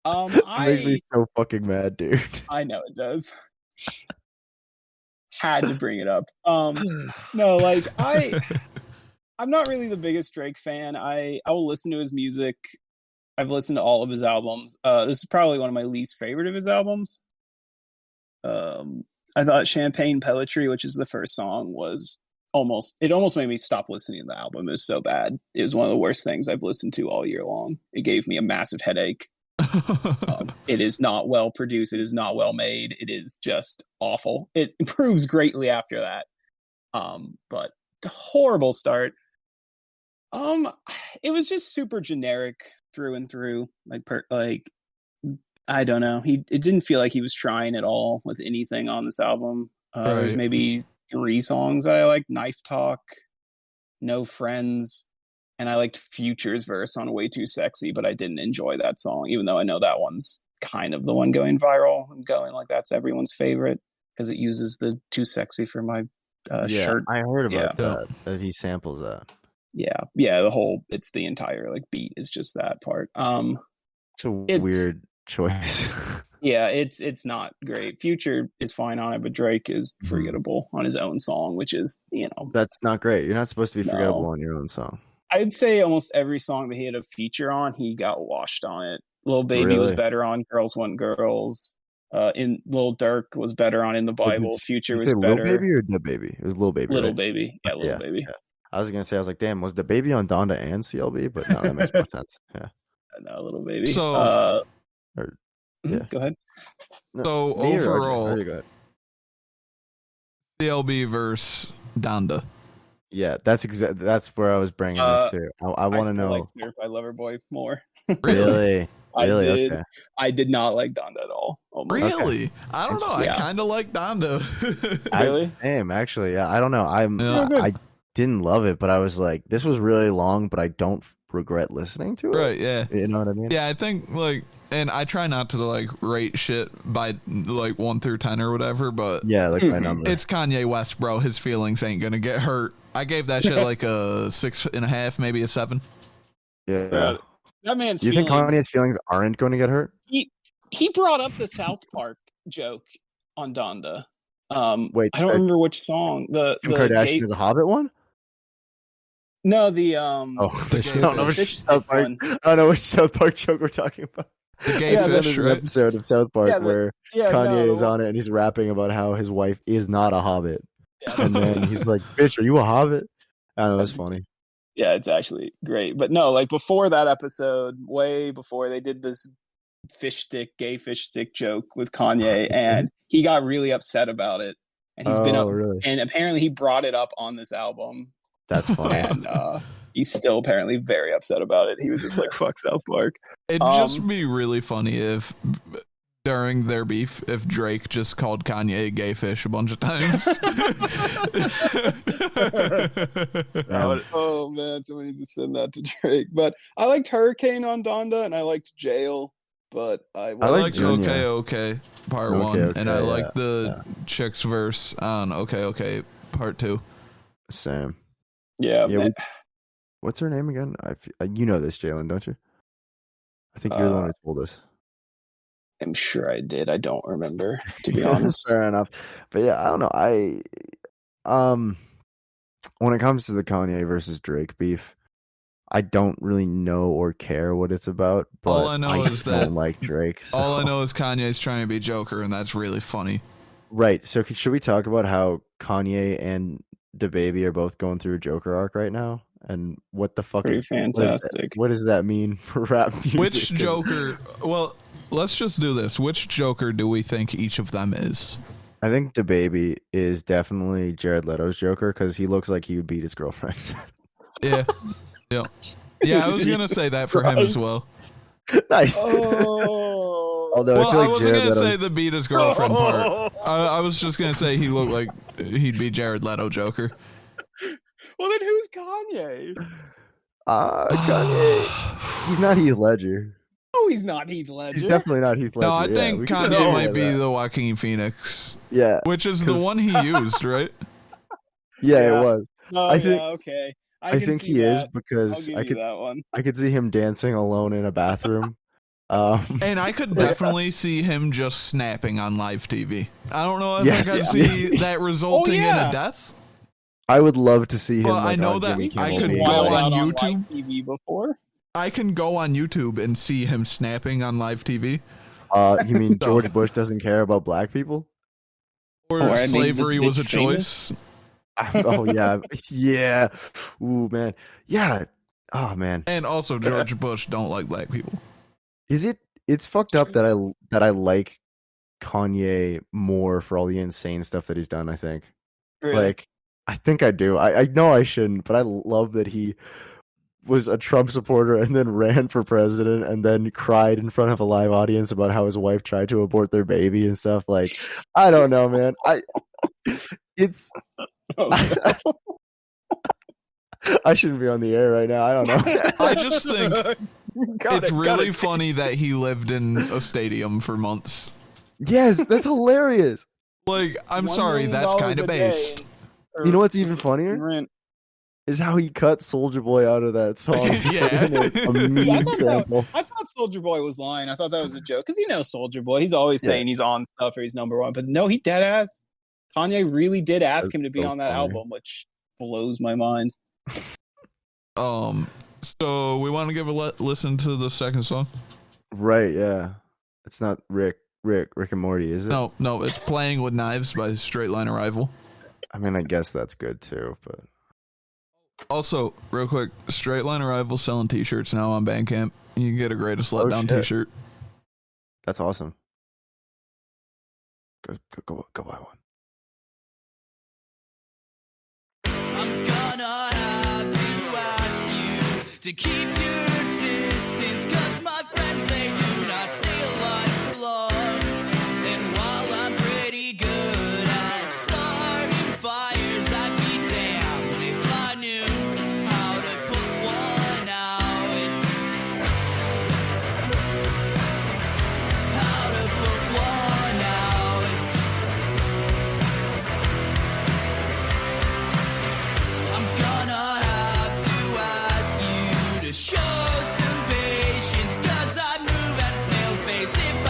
C: It makes me so fucking mad, dude.
E: I know it does. Had to bring it up. No, like I'm not really the biggest Drake fan. I will listen to his music. I've listened to all of his albums. This is probably one of my least favorite of his albums. I thought Champagne Poetry, which is the first song, was almost made me stop listening to the album. It was so bad. It was one of the worst things I've listened to all year long. It gave me a massive headache. It is not well produced. It is not well made. It is just awful. It improves greatly after that. But the horrible start. It was just super generic through and through. Like I don't know. It didn't feel like he was trying at all with anything on this album. There's maybe 3 songs that I liked: Knife Talk, No Friends, and I liked Future's verse on Way Too Sexy, but I didn't enjoy that song, even though I know that one's kind of the one going viral and going like that's everyone's favorite because it uses the Too Sexy for my shirt.
C: I heard about that he samples that.
E: Yeah, it's the entire like beat is just that part.
C: It's a weird choice.
E: Yeah, it's not great. Future is fine on it, but Drake is forgettable on his own song, which is,
C: that's not great. You're not supposed to be forgettable on your own song.
E: I'd say almost every song that he had a feature on, he got washed on it. Lil Baby was better on Girls Want Girls. In Lil Durk was better on In the Bible. Future was better.
C: Lil Baby or Da Baby? It was Lil Baby.
E: Little
C: right?
E: Baby. Yeah, Little Baby. Yeah.
C: I was gonna say, I was like, damn, was Da Baby on Donda and CLB? But no, that makes more sense. Yeah.
E: No, Little Baby.
B: So
E: go ahead.
B: So overall, CLB versus Donda.
C: Yeah, that's where I was bringing this to. I want to know.
E: I like Certified Lover Boy more.
C: Really?
E: I did.
C: Okay.
E: I did not like Donda at all. Almost.
B: Really? Okay. I don't know. I kind of like Donda.
E: Really?
C: Same, actually. Yeah, I don't know. I didn't love it, but I was like, this was really long, but I don't regret listening to it.
B: Right? Yeah.
C: You know what I mean?
B: Yeah, I think and I try not to rate shit by 1 through 10 or whatever, but
C: yeah, by number.
B: It's Kanye West, bro. His feelings ain't gonna get hurt. I gave that shit a 6.5, maybe a 7.
C: Yeah.
E: That man's.
C: You think Kanye's feelings aren't going to get hurt?
E: He brought up the South Park joke on Donda.
C: Wait,
E: I don't remember which song. The
C: Kardashian is a Hobbit one.
E: No, the
C: I don't know which South Park. I don't know which South Park joke we're talking about.
B: The gay fish, right?
C: Episode of South Park where Kanye is on it and he's rapping about how his wife is not a hobbit, and then he's like, "Bitch, are you a hobbit?" I don't know. That's funny.
E: Yeah, it's actually great. But no, before that episode, way before, they did this gay fish stick joke with Kanye, and he got really upset about it. And he's been up, really? And apparently he brought it up on this album.
C: That's funny.
E: And he's still apparently very upset about it. He was just like, fuck South Park.
B: It'd just be really funny if during their beef, if Drake just called Kanye gay fish a bunch of times.
E: Oh man, somebody needs to send that to Drake. But I liked Hurricane on Donda, and I liked Jail. But I
B: liked Okay part 1, and I liked the chick's verse on Okay part 2.
C: Same.
E: Yeah.
C: What's her name again? You know this, Jalen, don't you? I think you're the one who told us.
E: I'm sure I did. I don't remember, to be honest.
C: Fair enough. But yeah, I don't know. I when it comes to the Kanye versus Drake beef, I don't really know or care what it's about. But
B: all I know is
C: don't
B: that
C: like Drake. So.
B: All I know is Kanye's trying to be Joker, and that's really funny.
C: Right. So should we talk about how Kanye and DaBaby are both going through a Joker arc right now? And what the fuck
E: Pretty
C: is
E: fantastic.
C: What does that mean for rap music?
B: Which Joker? Well, let's just do this. Which Joker do we think each of them is?
C: I think DaBaby is definitely Jared Leto's Joker because he looks like he would beat his girlfriend.
B: Yeah. Yeah, I was going to say that for him as well.
C: Nice.
E: Oh.
C: Although
B: Well, I wasn't
C: Jared
B: going to
C: Leto's...
B: say the beat his girlfriend part. I was just going to say he looked like he'd be Jared Leto Joker.
E: Well, then who's Kanye?
C: Kanye. He's not Heath Ledger.
E: Oh, he's not Heath Ledger.
C: He's definitely not Heath Ledger.
B: No, I think
C: we can
B: Kanye
C: say
B: might be
C: that.
B: the Joaquin Phoenix.
C: Yeah.
B: Which is the one he used, right?
C: Yeah, it was.
E: Oh,
C: I think,
E: okay.
C: I think he is because
E: I'll give you that one.
C: I could see him dancing alone in a bathroom.
B: And I could definitely see him just snapping on live TV. I don't know if
C: Yes,
B: I could
C: yeah.
B: see that resulting in a death.
C: I would love to see him.
B: Well, I know
C: on
B: that
C: Jimmy
B: I
C: Kimmel
B: could
C: being
B: go
C: like-
B: on
E: live
B: YouTube.
E: TV before.
B: I can go on YouTube and see him snapping on live TV.
C: You mean George Bush doesn't care about black people?
B: Or
E: I made
B: slavery
E: this
B: was a
E: bitch famous?
B: choice.
C: Oh yeah, yeah. Ooh man, yeah. Oh man.
B: And also George Bush don't like black people.
C: Is it? It's fucked up that I like Kanye more for all the insane stuff that he's done. I think.
E: Really?
C: Like, I think I do. I know I shouldn't, but I love that he was a Trump supporter and then ran for president and then cried in front of a live audience about how his wife tried to abort their baby and stuff. Like, I don't know, man. It's. I shouldn't be on the air right now. I don't know.
B: I just think it's really funny that he lived in a stadium for months.
C: Yes, that's hilarious.
B: Like, I'm
E: $1
B: sorry,
E: million
B: that's kind
E: a
B: of
E: day
B: based.
C: You know what's even funnier?
E: Rent.
C: Is how he cut Soulja Boy out of that song.
B: Yeah.
C: A meme
E: Yeah,
C: sample.
E: I thought Soulja Boy was lying. I thought that was a joke because Soulja Boy. He's always saying he's on stuff or he's number one, but no, he dead ass. Kanye really did ask him to be
C: so
E: on that
C: funny.
E: album, which blows my mind.
B: So we want to give a listen to the second song?
C: Right, yeah. It's not Rick and Morty, is it?
B: No, it's Playing with Knives by Straight Line Arrival.
C: I mean, I guess that's good too, but
B: Also, real quick, Straight Line Arrival selling t-shirts now on Bandcamp. You can get a Greatest Letdown
C: shit.
B: t-shirt.
C: that's awesome. Go buy one.
G: I'm gonna have to ask you to keep your distance, 'cause my friends, they do not stay alive for long. And while I'm pretty good at starting fires, I'd be damned if I knew how to put one out. How to put one out. I'm gonna have to ask you to show some patience, 'cause I move at a snail's pace. If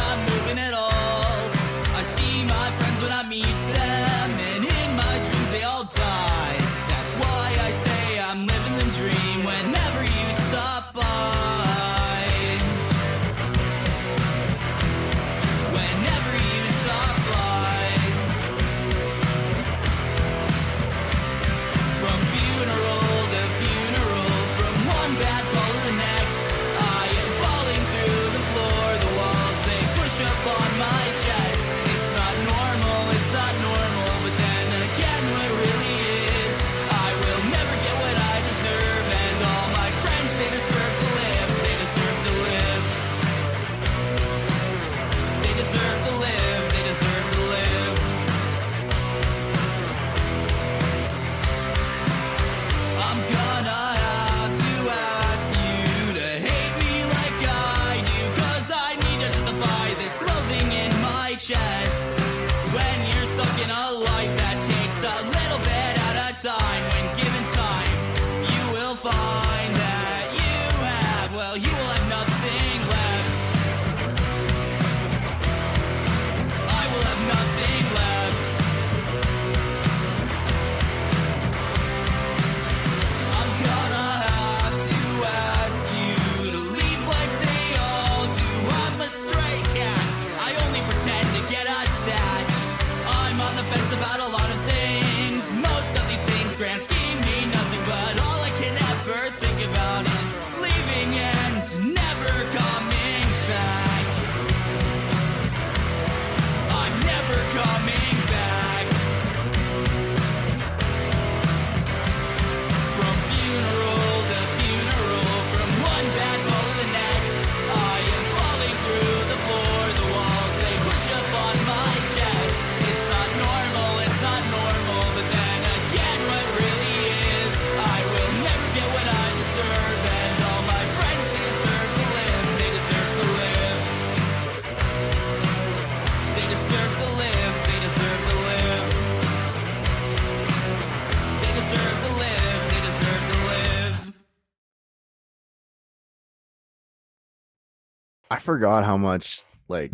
C: I forgot how much like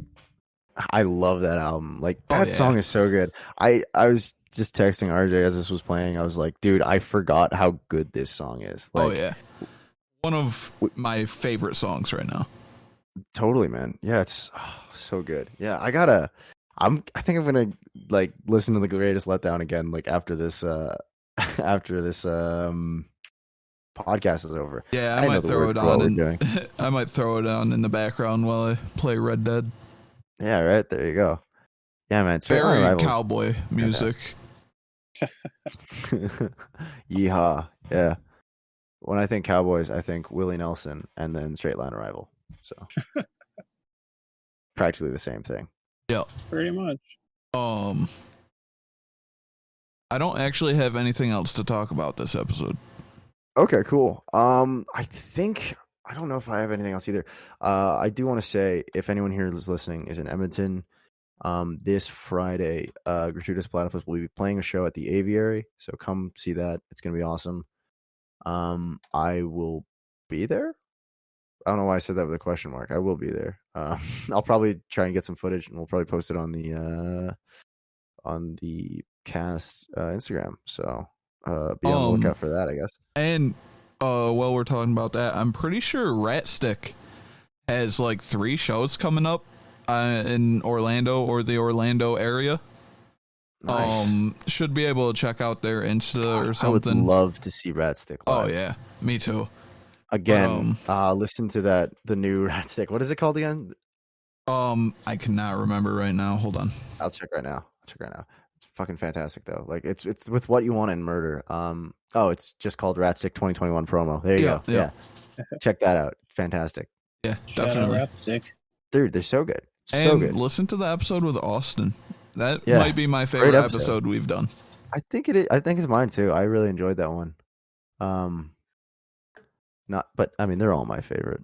C: I love that album. Like that song is so good. I was just texting RJ as this was playing. I was like, dude, I forgot how good this song is. Like,
B: one of my favorite songs right now.
C: Totally, man. Yeah, it's so good. Yeah, I think I'm gonna like listen to The Greatest Letdown again, like after this after this podcast is over.
B: Yeah, I might throw it on and I might throw it on in the background while I play Red Dead.
C: Yeah, right. There you go. Yeah, man. It's
B: very cowboy music.
C: Yeehaw. Yeah. When I think Cowboys, I think Willie Nelson and then Straight Line Arrival. So practically the same thing.
B: Yeah.
E: Pretty much.
B: I don't actually have anything else to talk about this episode.
C: Okay, cool. I don't know if I have anything else either. I do want to say if anyone here is listening is in Edmonton, this Friday, Gratuitous Platypus will be playing a show at the Aviary. So come see that. It's gonna be awesome. I will be there. I don't know why I said that with a question mark. I will be there. I'll probably try and get some footage, and we'll probably post it on the cast Instagram. So be on the lookout for that, I guess.
B: And while we're talking about that, I'm pretty sure Ratstick has like 3 shows coming up in Orlando or the Orlando area.
C: Nice.
B: Should be able to check out their Insta or something.
C: I would love to see Ratstick live.
B: Oh yeah, me too.
C: Again, listen to the new Ratstick. What is it called again?
B: I cannot remember right now. Hold on.
C: I'll check right now. It's fucking fantastic though. Like it's with What You Want in Murder. It's just called Ratstick 2021 promo. There you go. Yeah. Check that out. Fantastic.
B: Yeah, definitely.
E: Ratstick.
C: Dude, they're so good.
B: So good. Listen to the episode with Austin. That might be my favorite episode we've done.
C: I think it is. I think it's mine too. I really enjoyed that one. They're all my favorite.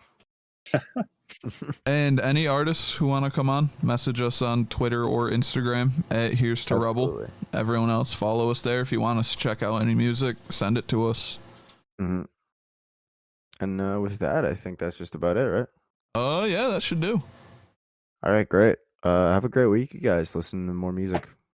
B: And any artists who want to come on, message us on Twitter or Instagram at Here's to Rubble. Everyone else, follow us there. If you want us to check out any music, send it to us.
C: Mm-hmm. And with that, I think that's just about it, right?
B: Yeah, that should do.
C: All right, great. Have a great week, you guys. Listen to more music.